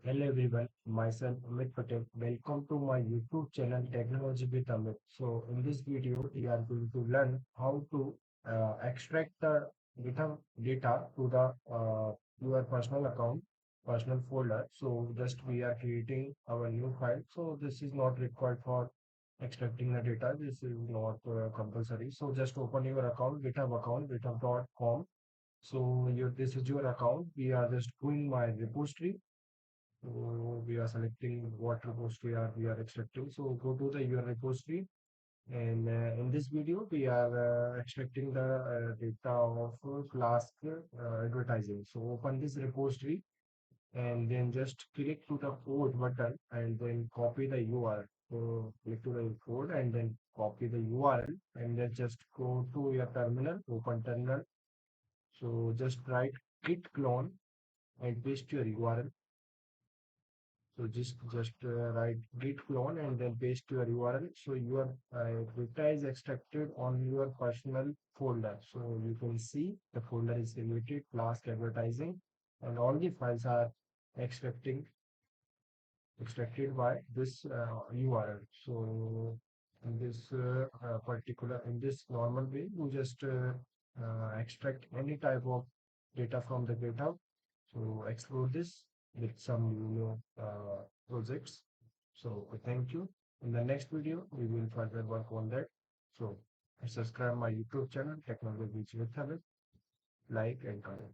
Hello everyone, myself Amit Patel. Welcome to my YouTube channel Technology with Amit. So in this video, we are going to learn how to extract the data to the your personal account, personal folder. So just we are creating our new file. So this is not required for extracting the data. This is not compulsory. So just open your account, github.com. So this is your account. We are just going my repository, so we are selecting what repository are we are extracting. So go to the your repository, and in this video we are extracting the data of Flask advertising. So open this repository and then just click to the code button and then copy the URL. So click to the code and then copy the URL and then just go to your terminal, open terminal. So just write git clone and paste your URL. So just write git clone and then paste your URL. So your data is extracted on your personal folder. So you can see the folder is related Flask advertising, and all the files are extracting extracted by this URL. So in this particular, in this normal way, you just extract any type of data from the GitHub. So explore this with some projects. So thank you. In the next video, we will further work on that. So subscribe my YouTube channel, Technology with Habit, like and comment.